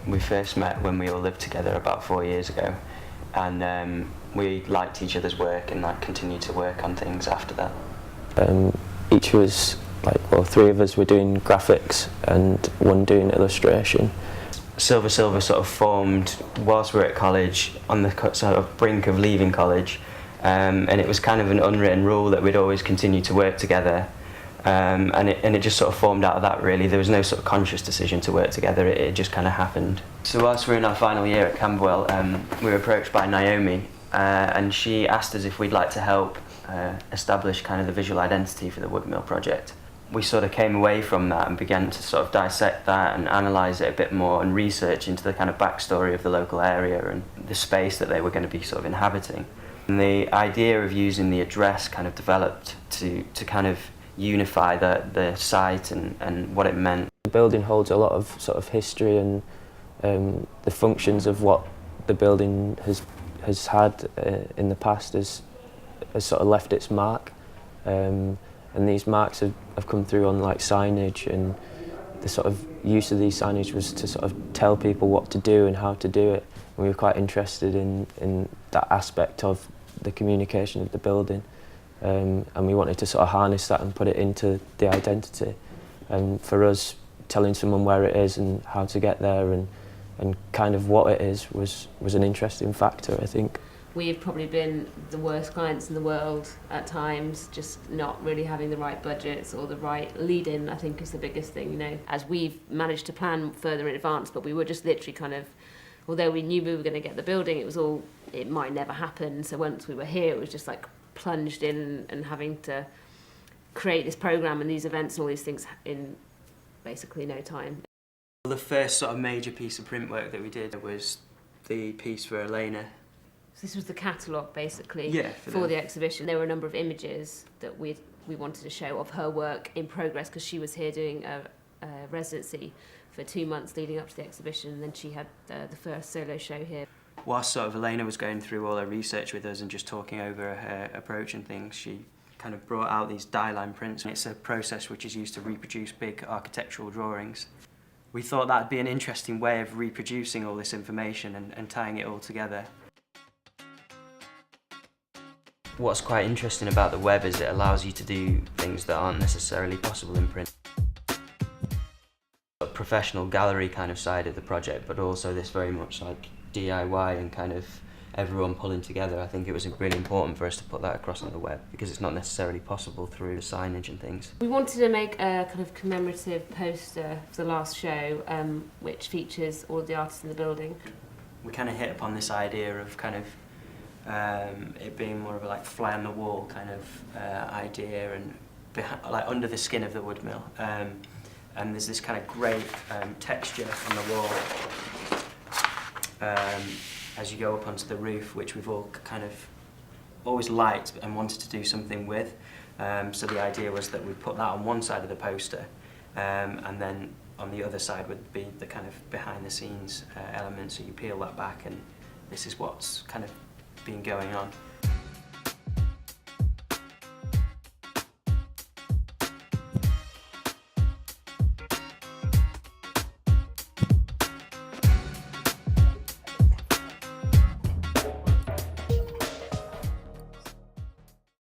We first met when we all lived together about 4 years ago, and we liked each other's work and continued to work on things after that. Each of us, three of us were doing graphics and one doing illustration. Silvasilva sort of formed whilst we were at college, on the sort of brink of leaving college, and it was kind of an unwritten rule that we'd always continue to work together. And it just sort of formed out of that, really. There was no sort of conscious decision to work together, it just kind of happened. So whilst we were in our final year at Camberwell, we were approached by Naomi, and she asked us if we'd like to help establish kind of the visual identity for the Woodmill project. We sort of came away from that and began to sort of dissect that and analyse it a bit more and research into the kind of backstory of the local area and the space that they were going to be sort of inhabiting. And the idea of using the address kind of developed to kind of unify the site and what it meant. The building holds a lot of sort of history, and the functions of what the building has had in the past has sort of left its mark, and these marks have come through on signage, and the sort of use of these signage was to sort of tell people what to do and how to do it, and we were quite interested in that aspect of the communication of the building. And we wanted to sort of harness that and put it into the identity. And for us, telling someone where it is and how to get there and kind of what it is was an interesting factor, I think. We've probably been the worst clients in the world at times, just not really having the right budgets or the right lead-in, I think, is the biggest thing, as we've managed to plan further in advance, but we were just literally kind of, although we knew we were going to get the building, it might never happen. So once we were here, it was just plunged in and having to create this programme and these events and all these things in basically no time. The first sort of major piece of print work that we did was the piece for Elena. So this was the catalogue basically, for the exhibition. There were a number of images that we wanted to show of her work in progress, because she was here doing a residency for 2 months leading up to the exhibition, and then she had the first solo show here. Whilst sort of Elena was going through all her research with us and just talking over her approach and things, she kind of brought out these die-line prints, and it's a process which is used to reproduce big architectural drawings. We thought that'd be an interesting way of reproducing all this information and tying it all together. What's quite interesting about the web is it allows you to do things that aren't necessarily possible in print. A professional gallery kind of side of the project, but also this very much DIY and kind of everyone pulling together. I think it was really important for us to put that across on the web, because it's not necessarily possible through signage and things. We wanted to make a kind of commemorative poster for the last show, which features all of the artists in the building. We kind of hit upon this idea of kind of it being more of a fly on the wall kind of idea, and under the skin of the Woodmill. And there's this kind of great texture on the wall as you go up onto the roof, which we've all kind of always liked and wanted to do something with. So the idea was that we'd put that on one side of the poster, and then on the other side would be the kind of behind the scenes element, so you peel that back and this is what's kind of been going on.